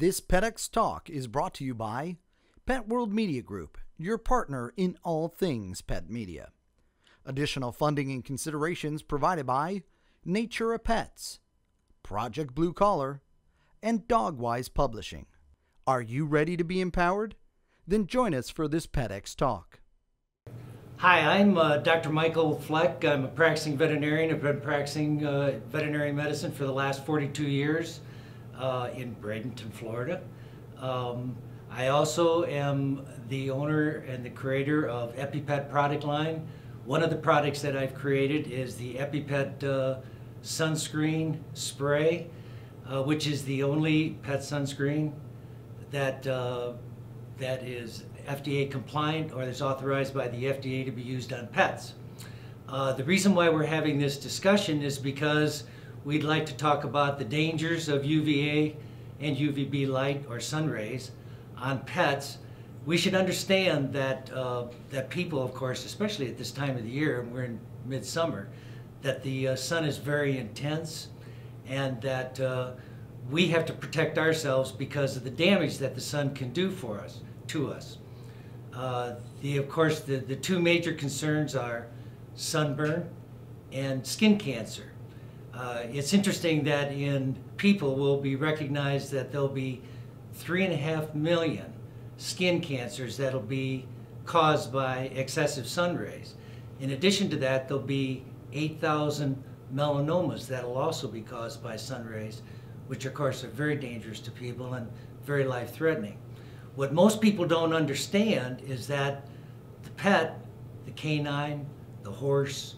This PetX Talk is brought to you by Pet World Media Group, your partner in all things pet media. Additional funding and considerations provided by Nature of Pets, Project Blue Collar, and Dogwise Publishing. Are you ready to be empowered? Then join us for this PetX Talk. Hi, I'm Dr. Michael Fleck. I'm a practicing veterinarian. I've been practicing veterinary medicine for the last 42 years in Bradenton, Florida. I also am the owner and the creator of Epi-Pet product line. One of the products that I've created is the Epi-Pet Sunscreen spray, which is the only pet sunscreen that is FDA compliant or is authorized by the FDA to be used on pets. The reason why we're having this discussion is because we'd like to talk about the dangers of UVA and UVB light or sun rays on pets. We should understand that that people, of course, especially at this time of the year, and we're in midsummer, that the sun is very intense, and that we have to protect ourselves because of the damage that the sun can do to us. Of course, the two major concerns are sunburn and skin cancer. It's interesting that in people will be recognized that there'll be 3.5 million skin cancers that'll be caused by excessive sun rays. In addition to that, there'll be 8,000 melanomas that'll also be caused by sun rays, which of course are very dangerous to people and very life-threatening. What most people don't understand is that the pet, the canine, the horse,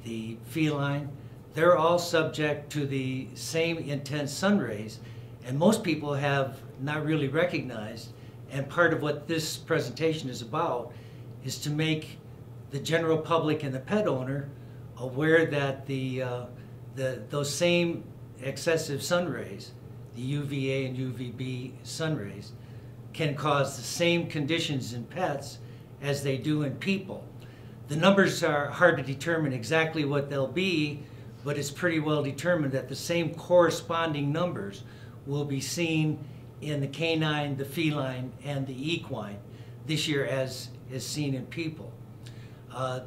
the feline, they're all subject to the same intense sun rays, and most people have not really recognized, and part of what this presentation is about is to make the general public and the pet owner aware that those same excessive sun rays, the UVA and UVB sun rays, can cause the same conditions in pets as they do in people. The numbers are hard to determine exactly what they'll be, but it's pretty well determined that the same corresponding numbers will be seen in the canine, the feline, and the equine this year as is seen in people.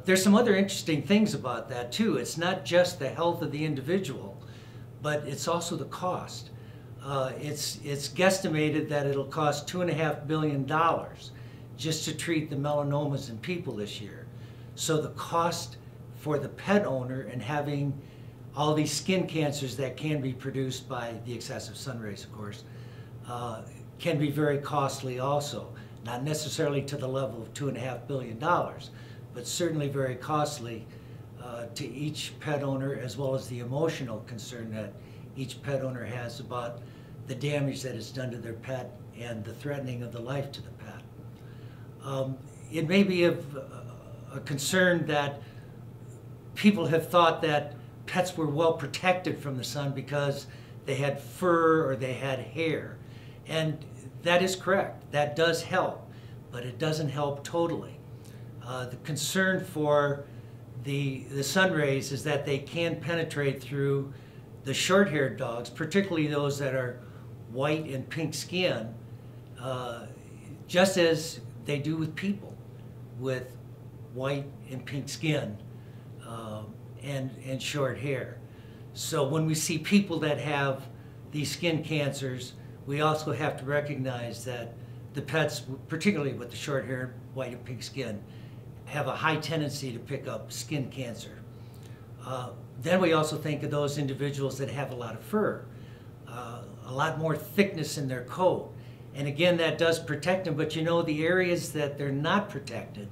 There's some other interesting things about that too. It's not just the health of the individual, but it's also the cost. It's guesstimated that it'll cost $2.5 billion just to treat the melanomas in people this year. So the cost for the pet owner and having all these skin cancers that can be produced by the excessive sun rays, of course, can be very costly also. Not necessarily to the level of $2.5 billion, but certainly very costly to each pet owner, as well as the emotional concern that each pet owner has about the damage that is done to their pet and the threatening of the life to the pet. It may be of a concern that people have thought that pets were well protected from the sun because they had fur or they had hair. And that is correct. That does help, but it doesn't help totally. The concern for the sun rays is that they can penetrate through the short-haired dogs, particularly those that are white and pink skin, just as they do with people with white and pink skin and short hair. So when we see people that have these skin cancers, we also have to recognize that the pets, particularly with the short hair, white and pink skin, have a high tendency to pick up skin cancer. Then we also think of those individuals that have a lot of fur, a lot more thickness in their coat. And again, that does protect them, but you know, the areas that they're not protected,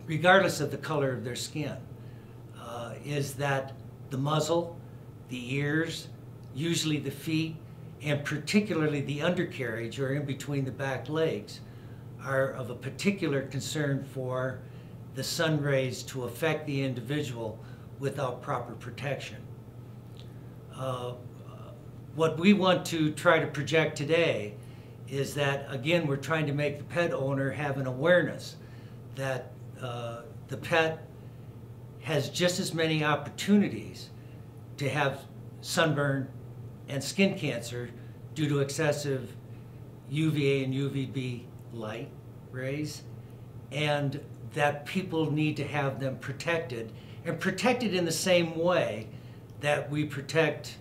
regardless of the color of their skin, is that the muzzle, the ears, usually the feet, and particularly the undercarriage or in between the back legs are of a particular concern for the sun rays to affect the individual without proper protection. What we want to try to project today is that, again, we're trying to make the pet owner have an awareness that the pet has just as many opportunities to have sunburn and skin cancer due to excessive UVA and UVB light rays, and that people need to have them protected, and protected in the same way that we protect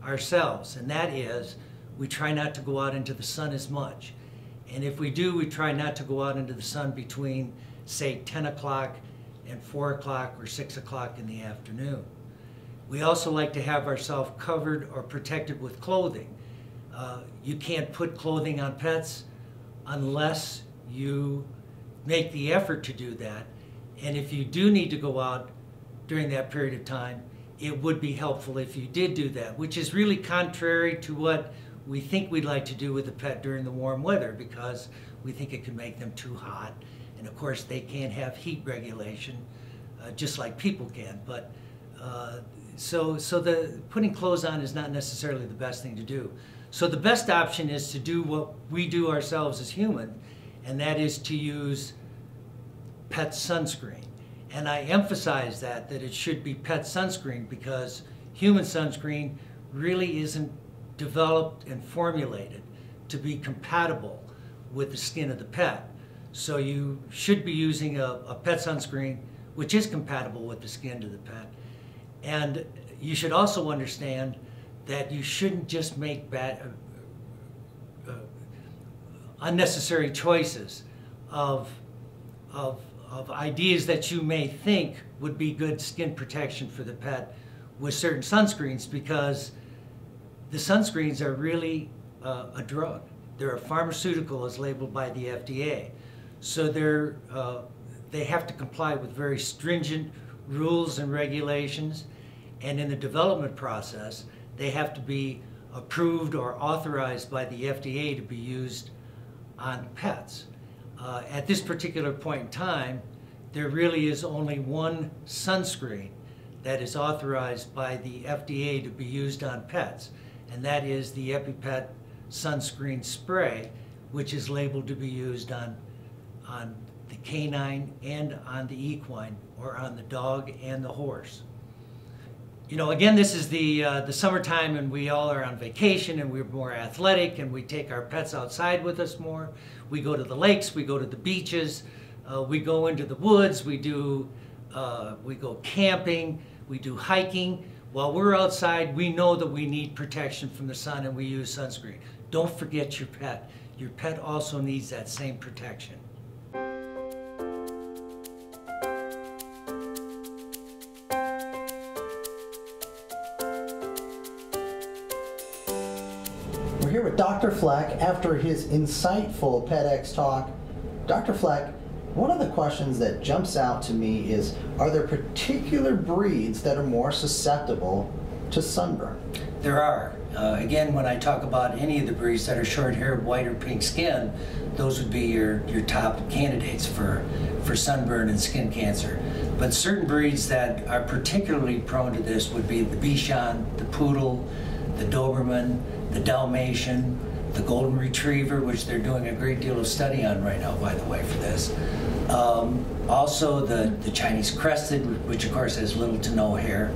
ourselves, and that is we try not to go out into the sun as much. And if we do, we try not to go out into the sun between, say, 10 o'clock and 4 o'clock or 6 o'clock in the afternoon. We also like to have ourselves covered or protected with clothing. You can't put clothing on pets unless you make the effort to do that. And if you do need to go out during that period of time, it would be helpful if you did do that, which is really contrary to what we think we'd like to do with a pet during the warm weather, because we think it can make them too hot. And of course, they can't have heat regulation, just like people can. But so the putting clothes on is not necessarily the best thing to do. So the best option is to do what we do ourselves as humans, and that is to use pet sunscreen. And I emphasize that it should be pet sunscreen, because human sunscreen really isn't developed and formulated to be compatible with the skin of the pet. So you should be using a pet sunscreen which is compatible with the skin of the pet. And you should also understand that you shouldn't just make unnecessary choices of ideas that you may think would be good skin protection for the pet with certain sunscreens, because the sunscreens are really a drug. They're a pharmaceutical as labeled by the FDA. So they have to comply with very stringent rules and regulations, and in the development process, they have to be approved or authorized by the FDA to be used on pets. At this particular point in time, there really is only one sunscreen that is authorized by the FDA to be used on pets, and that is the Epi-Pet sunscreen spray, which is labeled to be used on the canine and on the equine, or on the dog and the horse. You know, again, this is the summertime, and we all are on vacation, and we're more athletic, and we take our pets outside with us more. We go to the lakes, we go to the beaches, we go into the woods, we go camping, we do hiking. While we're outside, we know that we need protection from the sun, and we use sunscreen. Don't forget your pet. Your pet also needs that same protection. We're here with Dr. Fleck after his insightful PetX talk. Dr. Fleck, one of the questions that jumps out to me is, are there particular breeds that are more susceptible to sunburn? There are. Again, when I talk about any of the breeds that are short-haired, white or pink skin, those would be your top candidates for sunburn and skin cancer. But certain breeds that are particularly prone to this would be the Bichon, the Poodle, the Doberman, the Dalmatian, the Golden Retriever, which they're doing a great deal of study on right now, by the way, for this. Also the Chinese Crested, which of course has little to no hair.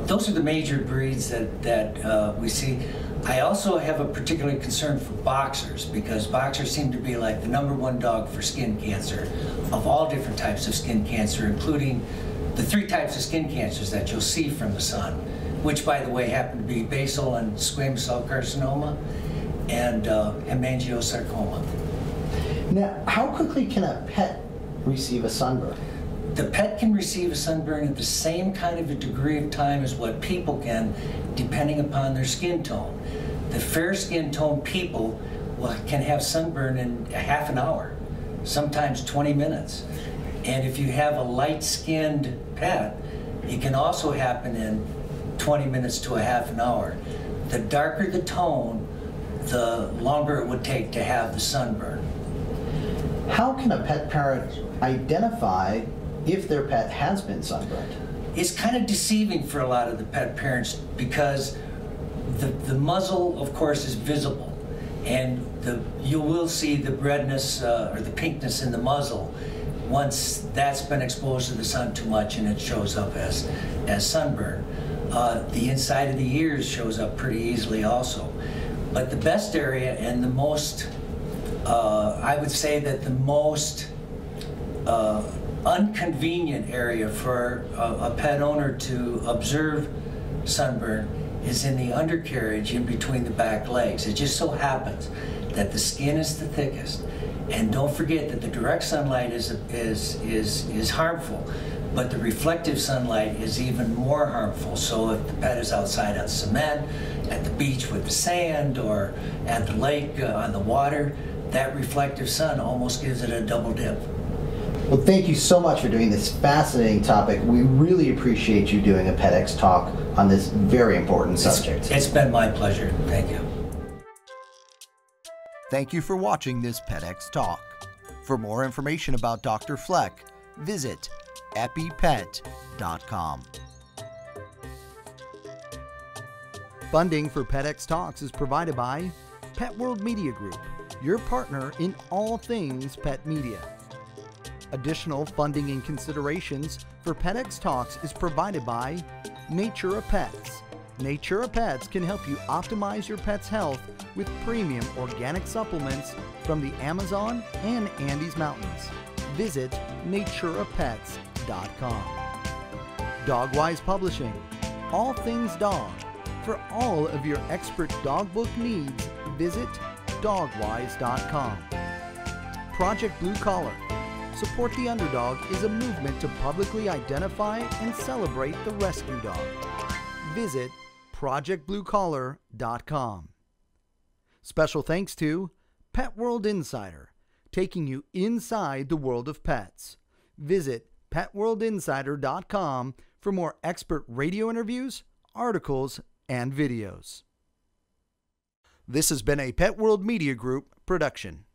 Those are the major breeds that we see. I also have a particular concern for boxers, because boxers seem to be like the #1 dog for skin cancer, of all different types of skin cancer, including the 3 types of skin cancers that you'll see from the sun, which, by the way, happen to be basal and squamous cell carcinoma and hemangiosarcoma. Now, how quickly can a pet receive a sunburn? The pet can receive a sunburn at the same kind of a degree of time as what people can, depending upon their skin tone. The fair skin tone people can have sunburn in a half an hour, sometimes 20 minutes. And if you have a light-skinned pet, it can also happen in 20 minutes to a half an hour. The darker the tone, the longer it would take to have the sunburn. How can a pet parent identify if their pet has been sunburned? It's kind of deceiving for a lot of the pet parents, because the muzzle, of course, is visible, and you will see the redness or the pinkness in the muzzle once that's been exposed to the sun too much, and it shows up as sunburn. The inside of the ears shows up pretty easily also. But the best area and the most, I would say that the most inconvenient area for a pet owner to observe sunburn is in the undercarriage in between the back legs. It just so happens that the skin is the thickest. And don't forget that the direct sunlight is harmful, but the reflective sunlight is even more harmful. So if the pet is outside on cement, at the beach with the sand, or at the lake on the water, that reflective sun almost gives it a double dip. Well, thank you so much for doing this fascinating topic. We really appreciate you doing a PetX talk on this very important subject. It's been my pleasure. Thank you. Thank you for watching this PetX talk. For more information about Dr. Fleck, visit Epi-Pet.com. Funding for PetX Talks is provided by Pet World Media Group, your partner in all things pet media. Additional funding and considerations for PetX Talks is provided by Nature Pets. Nature Pets can help you optimize your pet's health with premium organic supplements from the Amazon and Andes Mountains. Visit naturepets.com. Dogwise Publishing, all things dog. For all of your expert dog book needs, visit dogwise.com. Project Blue Collar. Support the Underdog is a movement to publicly identify and celebrate the rescue dog. Visit projectbluecollar.com. Special thanks to Pet World Insider, taking you inside the world of pets. Visit petworldinsider.com for more expert radio interviews, articles, and videos. This has been a Pet World Media Group production.